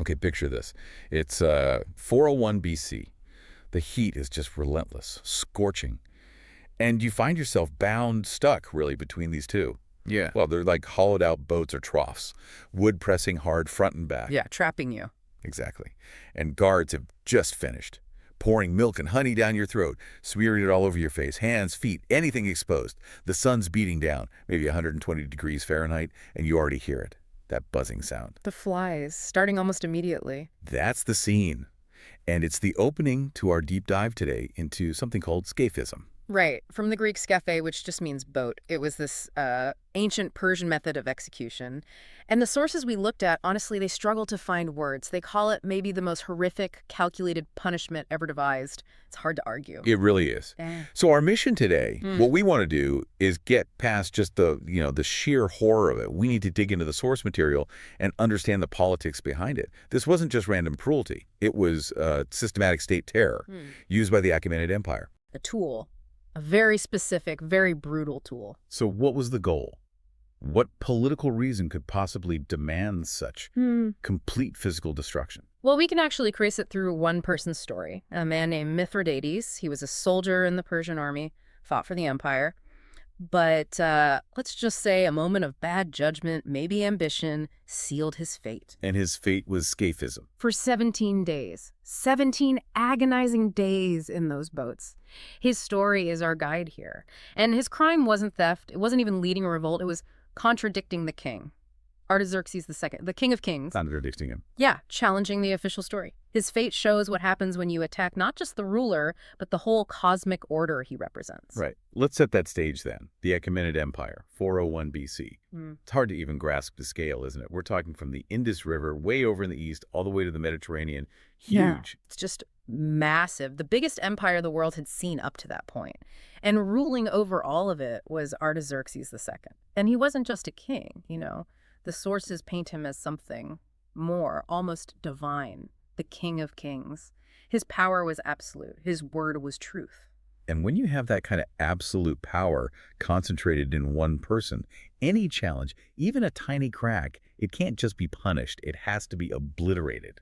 Okay, picture this. It's 401 BC. The heat is just relentless, scorching. And you find yourself bound, stuck, really, between these two. Yeah. Well, they're like hollowed-out boats or troughs, wood pressing hard front and back. Yeah, trapping you. Exactly. And guards have just finished, pouring milk and honey down your throat, smearing it all over your face, hands, feet, anything exposed. The sun's beating down, maybe 120 degrees Fahrenheit, and you already hear it, that buzzing sound. The flies, starting almost immediately. That's the scene. And it's the opening to our deep dive today into something called Scaphism. Right, from the Greek scaphe, which just means boat. It was this ancient Persian method of execution. And the sources we looked at, honestly, they struggle to find words. They call it maybe the most horrific, calculated punishment ever devised. It's hard to argue. It really is. So our mission today, what we want to do is get past just the sheer horror of it. We need to dig into the source material and understand the politics behind it. This wasn't just random cruelty. It was systematic state terror used by the Achaemenid Empire. A tool. A very specific, very brutal tool. So what was the goal? What political reason could possibly demand such complete physical destruction? Well, we can actually trace it through one person's story. A man named Mithridates. He was a soldier in the Persian army, fought for the empire. But let's just say a moment of bad judgment, maybe ambition, sealed his fate. And his fate was Scaphism. For 17 days. 17 agonizing days in those boats. His story is our guide here. And his crime wasn't theft. It wasn't even leading a revolt. It was contradicting the king. Artaxerxes II, the king of kings. Contradicting him. Yeah, challenging the official story. His fate shows what happens when you attack not just the ruler, but the whole cosmic order he represents. Right. Let's set that stage then. The Achaemenid Empire, 401 BC. It's hard to even grasp the scale, isn't it? We're talking from the Indus River, way over in the east, all the way to the Mediterranean. Huge. Yeah, it's just massive. The biggest empire the world had seen up to that point. And ruling over all of it was Artaxerxes II. And he wasn't just a king, you know. The sources paint him as something more, almost divine, the king of kings. His power was absolute. His word was truth. And when you have that kind of absolute power concentrated in one person, any challenge, even a tiny crack, it can't just be punished. It has to be obliterated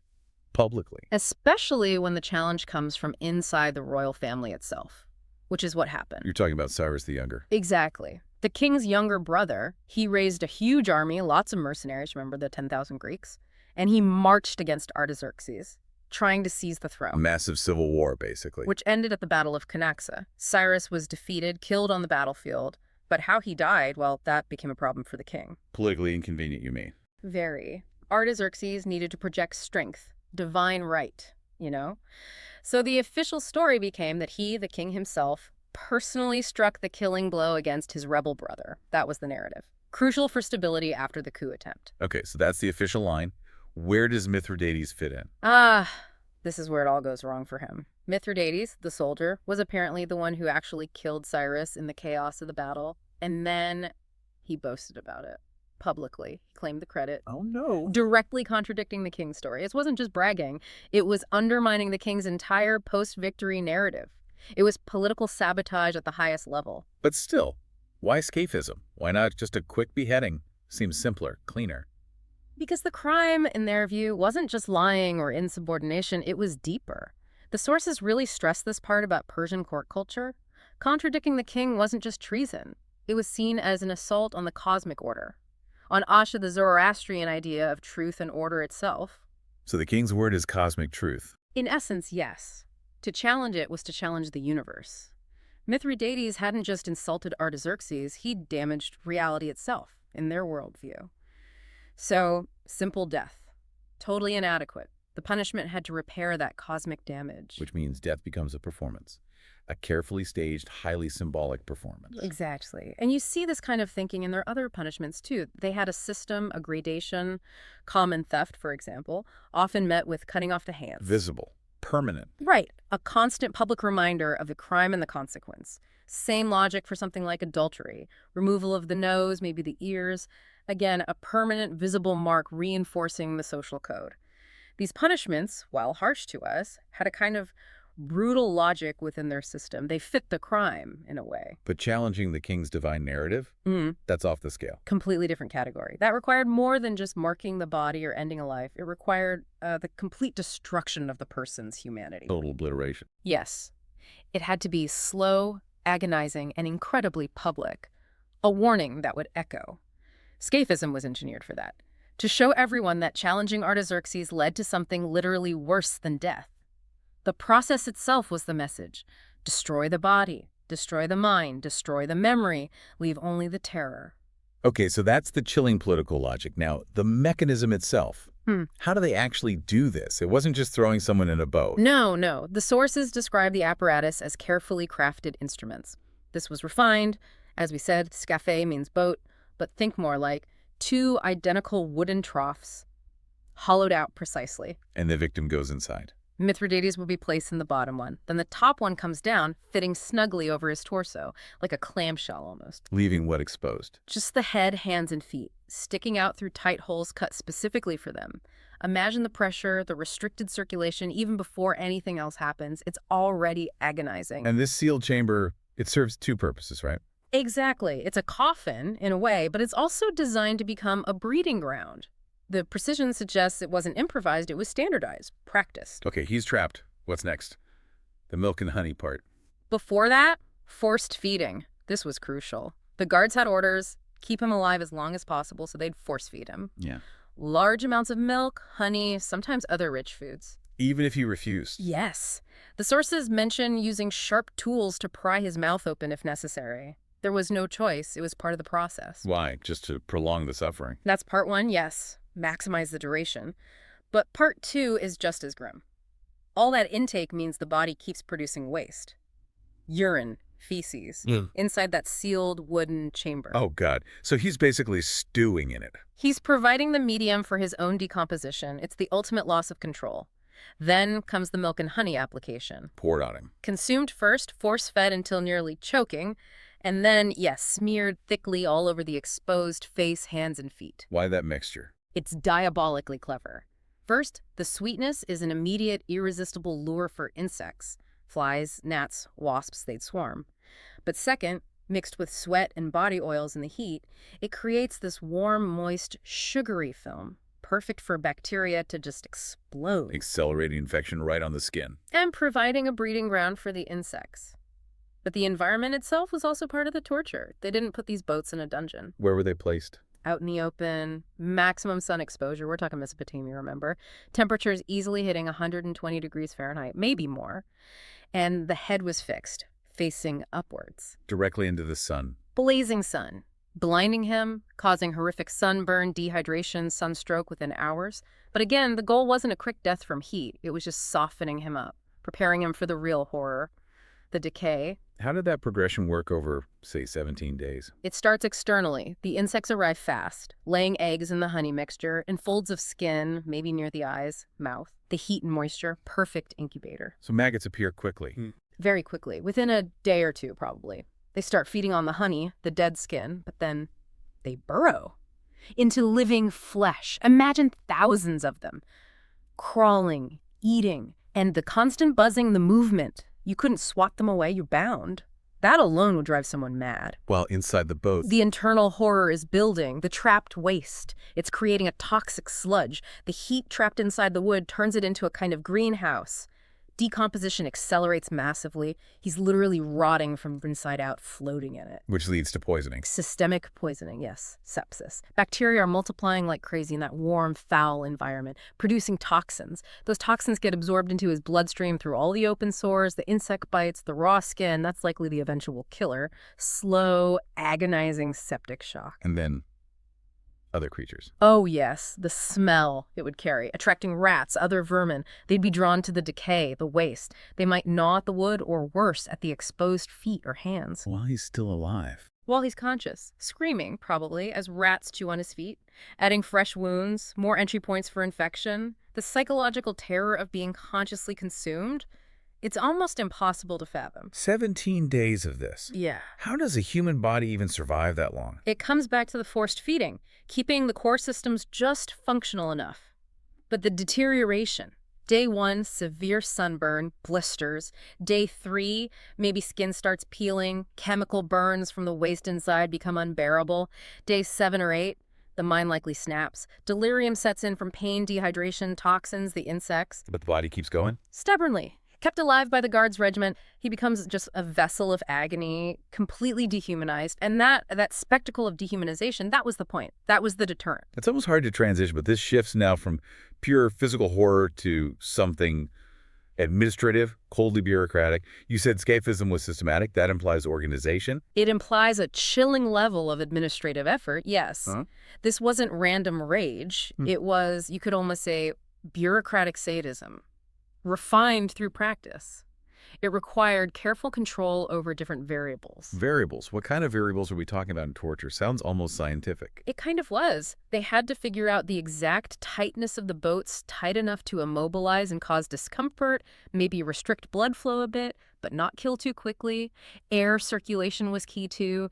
publicly. Especially when the challenge comes from inside the royal family itself, which is what happened. You're talking about Cyrus the Younger. Exactly. The king's younger brother, he raised a huge army, lots of mercenaries, remember the 10,000 Greeks, and he marched against Artaxerxes, trying to seize the throne. A massive civil war, basically. Which ended at the Battle of Canaxa. Cyrus was defeated, killed on the battlefield, but how he died, well, that became a problem for the king. Politically inconvenient, you mean? Very. Artaxerxes needed to project strength, divine right, you know? So the official story became that he, the king himself, personally struck the killing blow against his rebel brother. That was the narrative. Crucial for stability after the coup attempt. Okay, so that's the official line. Where does Mithridates fit in? This is where it all goes wrong for him. Mithridates, the soldier, was apparently the one who actually killed Cyrus in the chaos of the battle. And then he boasted about it publicly. He claimed the credit. Oh, no. Directly contradicting the king's story. It wasn't just bragging. It was undermining the king's entire post-victory narrative. It was political sabotage at the highest level. But still, why Scaphism? Why not just a quick beheading? Seems simpler, cleaner. Because the crime, in their view, wasn't just lying or insubordination, it was deeper. The sources really stress this part about Persian court culture. Contradicting the king wasn't just treason. It was seen as an assault on the cosmic order, on Asha, the Zoroastrian idea of truth and order itself. So the king's word is cosmic truth. In essence, yes. To challenge it was to challenge the universe. Mithridates hadn't just insulted Artaxerxes, he'd damaged reality itself in their worldview. So, simple death. Totally inadequate. The punishment had to repair that cosmic damage. Which means death becomes a performance. A carefully staged, highly symbolic performance. Exactly. And you see this kind of thinking in their other punishments, too. They had a system, a gradation. Common theft, for example, often met with cutting off the hands. Visible. Permanent. Right. A constant public reminder of the crime and the consequence. Same logic for something like adultery. Removal of the nose, maybe the ears. Again, a permanent visible mark reinforcing the social code. These punishments, while harsh to us, had a kind of brutal logic within their system. They fit the crime, in a way. But challenging the king's divine narrative? That's off the scale. Completely different category. That required more than just marking the body or ending a life. It required the complete destruction of the person's humanity. Total obliteration. Yes. It had to be slow, agonizing, and incredibly public. A warning that would echo. Scaphism was engineered for that. To show everyone that challenging Artaxerxes led to something literally worse than death. The process itself was the message. Destroy the body, destroy the mind, destroy the memory, leave only the terror. Okay, so that's the chilling political logic. Now, the mechanism itself. How do they actually do this? It wasn't just throwing someone in a boat. No. The sources describe the apparatus as carefully crafted instruments. This was refined. As we said, scaphe means boat, but think more like 2 identical wooden troughs, hollowed out precisely. And the victim goes inside. Mithridates will be placed in the bottom one. Then the top one comes down, fitting snugly over his torso, like a clamshell almost. Leaving what exposed? Just the head, hands, and feet, sticking out through tight holes cut specifically for them. Imagine the pressure, the restricted circulation, even before anything else happens. It's already agonizing. And this sealed chamber, it serves 2 purposes, right? Exactly. It's a coffin, in a way, but it's also designed to become a breeding ground. The precision suggests it wasn't improvised, it was standardized, practiced. Okay, he's trapped. What's next? The milk and honey part. Before that, forced feeding. This was crucial. The guards had orders, keep him alive as long as possible, so they'd force feed him. Yeah. Large amounts of milk, honey, sometimes other rich foods. Even if he refused? Yes. The sources mention using sharp tools to pry his mouth open if necessary. There was no choice. It was part of the process. Why? Just to prolong the suffering? That's part 1, yes. Maximize the duration. But part 2 is just as grim. All that intake means the body keeps producing waste. Urine, feces, inside that sealed wooden chamber. Oh, God. So he's basically stewing in it. He's providing the medium for his own decomposition. It's the ultimate loss of control. Then comes the milk and honey application. Poured on him. Consumed first, force-fed until nearly choking, and then, yes, smeared thickly all over the exposed face, hands, and feet. Why that mixture? It's diabolically clever. First, the sweetness is an immediate, irresistible lure for insects. Flies, gnats, wasps, they'd swarm. But second, mixed with sweat and body oils in the heat, it creates this warm, moist, sugary film, perfect for bacteria to just explode. Accelerating infection right on the skin. And providing a breeding ground for the insects. But the environment itself was also part of the torture. They didn't put these boats in a dungeon. Where were they placed? Out in the open, maximum sun exposure. We're talking Mesopotamia, remember? Temperatures easily hitting 120 degrees Fahrenheit, maybe more. And the head was fixed, facing upwards. Directly into the sun. Blazing sun, blinding him, causing horrific sunburn, dehydration, sunstroke within hours. But again, the goal wasn't a quick death from heat. It was just softening him up, preparing him for the real horror, the decay. How did that progression work over, say, 17 days? It starts externally. The insects arrive fast, laying eggs in the honey mixture, in folds of skin, maybe near the eyes, mouth. The heat and moisture, perfect incubator. So maggots appear quickly. Very quickly, within a day or 2 probably. They start feeding on the honey, the dead skin, but then they burrow into living flesh. Imagine thousands of them, crawling, eating, and the constant buzzing, the movement. You couldn't swat them away, you're bound. That alone would drive someone mad. While inside the boat. The internal horror is building, the trapped waste. It's creating a toxic sludge. The heat trapped inside the wood turns it into a kind of greenhouse. Decomposition accelerates massively. He's literally rotting from inside out, floating in it. Which leads to poisoning. Systemic poisoning, yes. Sepsis. Bacteria are multiplying like crazy in that warm, foul environment, producing toxins. Those toxins get absorbed into his bloodstream through all the open sores, the insect bites, the raw skin. That's likely the eventual killer. Slow, agonizing septic shock. And then other creatures. Oh, yes, the smell it would carry, attracting rats, other vermin. They'd be drawn to the decay, the waste. They might gnaw at the wood or worse, at the exposed feet or hands. While he's still alive. While he's conscious, screaming, probably, as rats chew on his feet, adding fresh wounds, more entry points for infection. The psychological terror of being consciously consumed, it's almost impossible to fathom. 17 days of this. Yeah. How does a human body even survive that long? It comes back to the forced feeding, keeping the core systems just functional enough. But the deterioration, Day 1, severe sunburn, blisters. Day 3, maybe skin starts peeling, chemical burns from the waist inside become unbearable. Day 7 or 8, the mind likely snaps. Delirium sets in from pain, dehydration, toxins, the insects. But the body keeps going? Stubbornly. Kept alive by the guards' regiment, he becomes just a vessel of agony, completely dehumanized. And that spectacle of dehumanization, that was the point. That was the deterrent. It's almost hard to transition, but this shifts now from pure physical horror to something administrative, coldly bureaucratic. You said Scaphism was systematic. That implies organization. It implies a chilling level of administrative effort, yes. Huh? This wasn't random rage. It was, you could almost say, bureaucratic sadism, refined through practice. It required careful control over different variables. Variables. What kind of variables are we talking about in torture? Sounds almost scientific. It kind of was. They had to figure out the exact tightness of the boats, tight enough to immobilize and cause discomfort, maybe restrict blood flow a bit, but not kill too quickly. Air circulation was key too.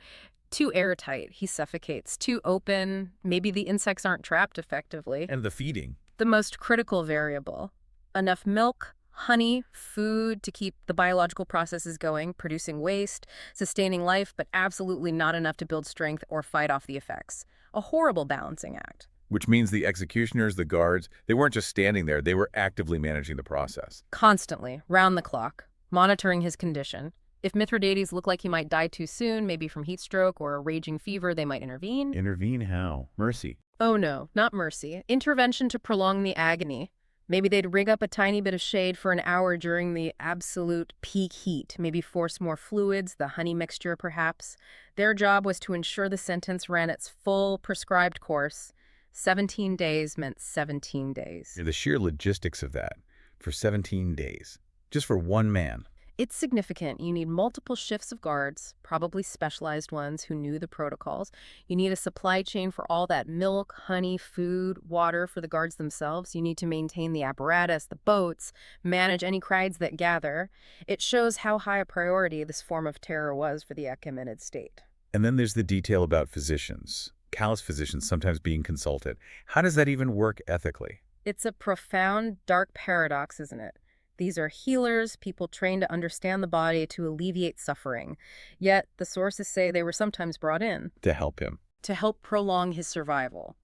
Too airtight, he suffocates. Too open, maybe the insects aren't trapped effectively. And the feeding. The most critical variable. Enough milk, honey, food to keep the biological processes going, producing waste, sustaining life, but absolutely not enough to build strength or fight off the effects. A horrible balancing act. Which means the executioners, the guards, they weren't just standing there, they were actively managing the process. Constantly, round the clock, monitoring his condition. If Mithridates looked like he might die too soon, maybe from heat stroke or a raging fever, they might intervene. Intervene how? Mercy. Oh no, not mercy. Intervention to prolong the agony. Maybe they'd rig up a tiny bit of shade for an hour during the absolute peak heat, maybe force more fluids, the honey mixture perhaps. Their job was to ensure the sentence ran its full prescribed course. 17 days meant 17 days. The sheer logistics of that, for 17 days, just for one man. It's significant. You need multiple shifts of guards, probably specialized ones who knew the protocols. You need a supply chain for all that milk, honey, food, water for the guards themselves. You need to maintain the apparatus, the boats, manage any crowds that gather. It shows how high a priority this form of terror was for the Achaemenid state. And then there's the detail about physicians, callous physicians sometimes being consulted. How does that even work ethically? It's a profound, dark paradox, isn't it? These are healers, people trained to understand the body to alleviate suffering. Yet, the sources say they were sometimes brought in. To help him. To help prolong his survival.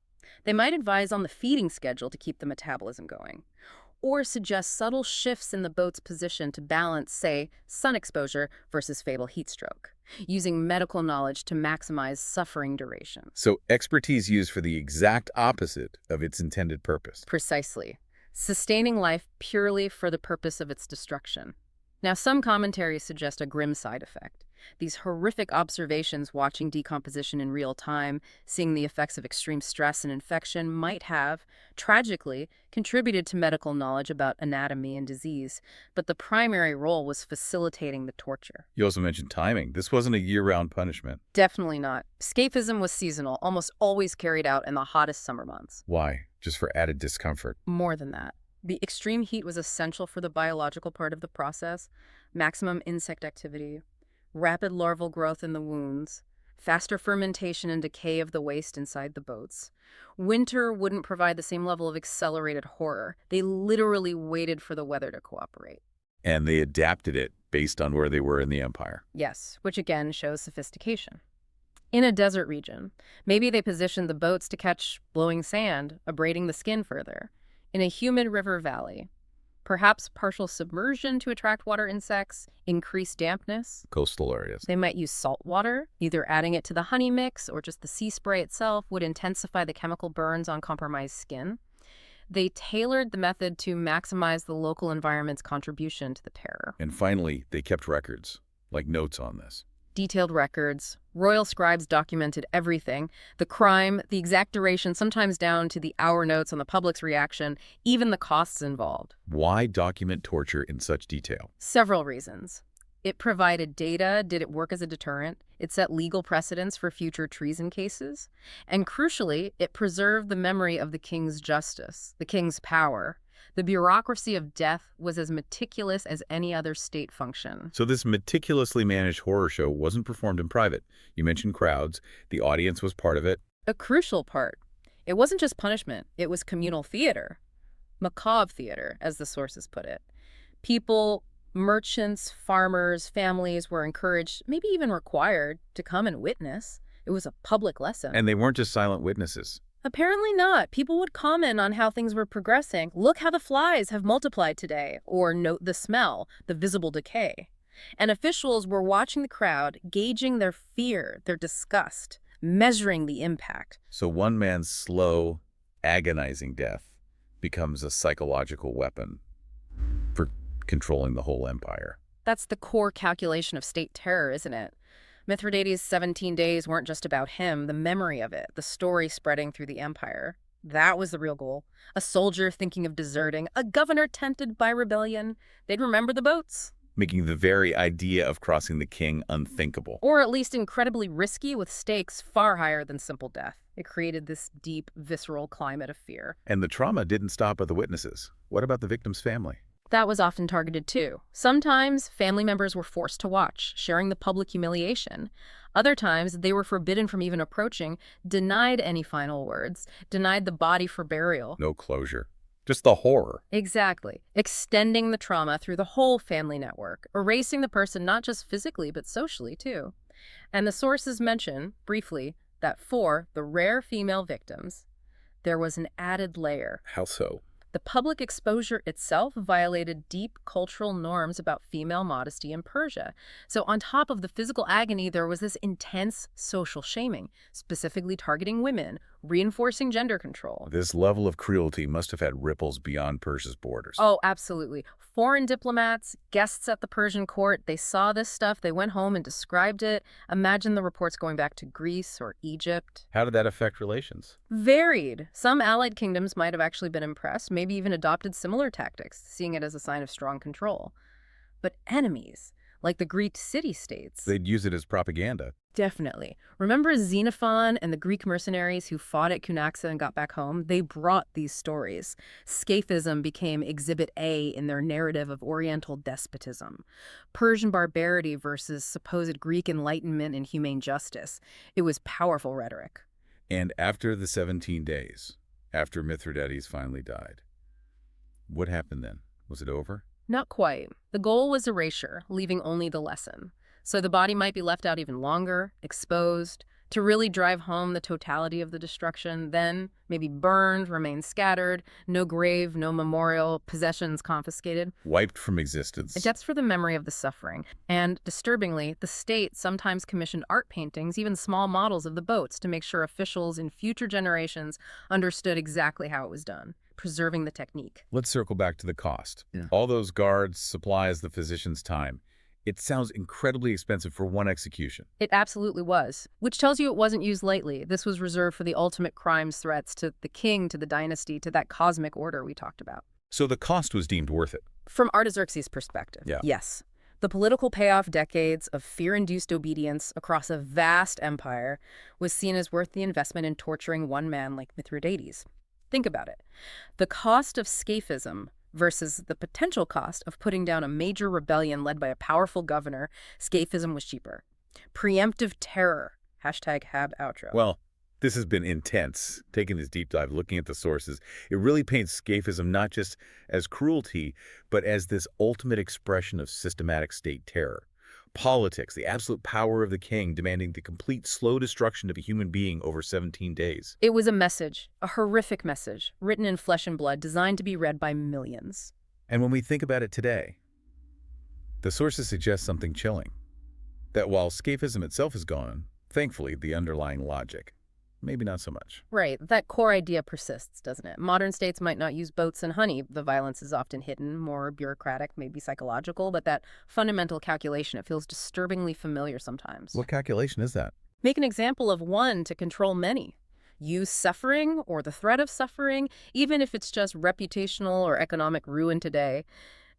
They might advise on the feeding schedule to keep the metabolism going. Or suggest subtle shifts in the boat's position to balance, say, sun exposure versus fatal heat stroke, using medical knowledge to maximize suffering duration. So expertise used for the exact opposite of its intended purpose. Precisely. Sustaining life purely for the purpose of its destruction. Now, some commentaries suggest a grim side effect. These horrific observations watching decomposition in real time, seeing the effects of extreme stress and infection might have, tragically, contributed to medical knowledge about anatomy and disease, but the primary role was facilitating the torture. You also mentioned timing. This wasn't a year-round punishment. Definitely not. Scaphism was seasonal, almost always carried out in the hottest summer months. Why? Just for added discomfort? More than that. The extreme heat was essential for the biological part of the process, maximum insect activity, rapid larval growth in the wounds, faster fermentation and decay of the waste inside the boats. Winter wouldn't provide the same level of accelerated horror. They literally waited for the weather to cooperate. And they adapted it based on where they were in the empire. Yes, which again shows sophistication. In a desert region, maybe they positioned the boats to catch blowing sand, abrading the skin further. In a humid river valley, perhaps partial submersion to attract water insects, increase dampness. Coastal areas. They might use salt water, either adding it to the honey mix or just the sea spray itself would intensify the chemical burns on compromised skin. They tailored the method to maximize the local environment's contribution to the terror. And finally, they kept records, like notes on this. Detailed records. Royal scribes documented everything. The crime, the exact duration, sometimes down to the hour notes on the public's reaction, even the costs involved. Why document torture in such detail? Several reasons. It provided data. Did it work as a deterrent? It set legal precedents for future treason cases. And crucially, it preserved the memory of the king's justice, the king's power. The bureaucracy of death was as meticulous as any other state function. So this meticulously managed horror show wasn't performed in private. You mentioned crowds. The audience was part of it. A crucial part. It wasn't just punishment. It was communal theater. macabre theater, as the sources put it. People, merchants, farmers, families were encouraged, maybe even required, to come and witness. It was a public lesson. And they weren't just silent witnesses. Apparently not. People would comment on how things were progressing. Look how the flies have multiplied today. Or note the smell, the visible decay. And officials were watching the crowd, gauging their fear, their disgust, measuring the impact. So one man's slow, agonizing death becomes a psychological weapon for controlling the whole empire. That's the core calculation of state terror, isn't it? Mithridates' 17 days weren't just about him, the memory of it, the story spreading through the empire. That was the real goal. A soldier thinking of deserting, a governor tempted by rebellion. They'd remember the boats. Making the very idea of crossing the king unthinkable. Or at least incredibly risky, with stakes far higher than simple death. It created this deep, visceral climate of fear. And the trauma didn't stop at the witnesses. What about the victim's family? That was often targeted too. Sometimes family members were forced to watch, sharing the public humiliation. Other times they were forbidden from even approaching, denied any final words, denied the body for burial. No closure. Just the horror. Exactly. Extending the trauma through the whole family network, erasing the person not just physically but socially too. And the sources mention, briefly, that for the rare female victims, there was an added layer. How so? The public exposure itself violated deep cultural norms about female modesty in Persia. So on top of the physical agony, there was this intense social shaming, specifically targeting women, reinforcing gender control. This level of cruelty must have had ripples beyond Persia's borders. Oh, absolutely. Foreign diplomats, guests at the Persian court, they saw this stuff, they went home and described it. Imagine the reports going back to Greece or Egypt. How did that affect relations? Varied. Some allied kingdoms might have actually been impressed, maybe even adopted similar tactics, seeing it as a sign of strong control. But enemies, like the Greek city-states... They'd use it as propaganda. Definitely. Remember Xenophon and the Greek mercenaries who fought at Cunaxa and got back home? They brought these stories. Scaphism became Exhibit A in their narrative of Oriental despotism. Persian barbarity versus supposed Greek enlightenment and humane justice. It was powerful rhetoric. And after the 17 days, after Mithridates finally died, what happened then? Was it over? Not quite. The goal was erasure, leaving only the lesson. So the body might be left out even longer, exposed, to really drive home the totality of the destruction, then maybe burned, remain scattered, no grave, no memorial, possessions confiscated. Wiped from existence. A depth for the memory of the suffering. And, disturbingly, the state sometimes commissioned art paintings, even small models of the boats, to make sure officials in future generations understood exactly how it was done, preserving the technique. Let's circle back to the cost. All those guards, supplies, the physician's time. It sounds incredibly expensive for one execution. It absolutely was, which tells you it wasn't used lightly. This was reserved for the ultimate crimes threats to the king, to the dynasty, to that cosmic order we talked about. So the cost was deemed worth it. From Artaxerxes' perspective, yes. The political payoff, decades of fear-induced obedience across a vast empire, was seen as worth the investment in torturing one man like Mithridates. Think about it. The cost of Scaphism versus the potential cost of putting down a major rebellion led by a powerful governor, Scaphism was cheaper. Preemptive terror. #HabOutro. Well, this has been intense. Taking this deep dive, looking at the sources, it really paints Scaphism not just as cruelty, but as this ultimate expression of systematic state terror. Politics, the absolute power of the king demanding the complete slow destruction of a human being over 17 days. It was a message, a horrific message, written in flesh and blood, designed to be read by millions. And when we think about it today, the sources suggest something chilling. That while Scaphism itself is gone, thankfully the underlying logic, maybe not so much. Right, that core idea persists, doesn't it? Modern states might not use boats and honey. The violence is often hidden, more bureaucratic, maybe psychological, but that fundamental calculation, it feels disturbingly familiar sometimes. What calculation is that? Make an example of one to control many. Use suffering or the threat of suffering, even if it's just reputational or economic ruin today,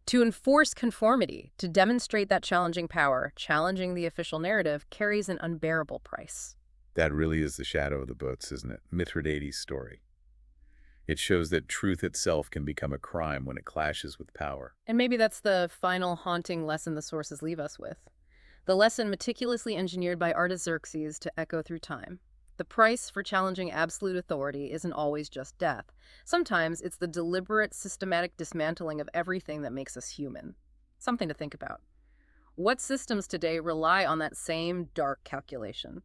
to enforce conformity, to demonstrate that challenging power, challenging the official narrative, carries an unbearable price. That really is the shadow of the boats, isn't it? Mithridates' story. It shows that truth itself can become a crime when it clashes with power. And maybe that's the final haunting lesson the sources leave us with. The lesson meticulously engineered by Artaxerxes to echo through time. The price for challenging absolute authority isn't always just death. Sometimes it's the deliberate, systematic dismantling of everything that makes us human. Something to think about. What systems today rely on that same dark calculation?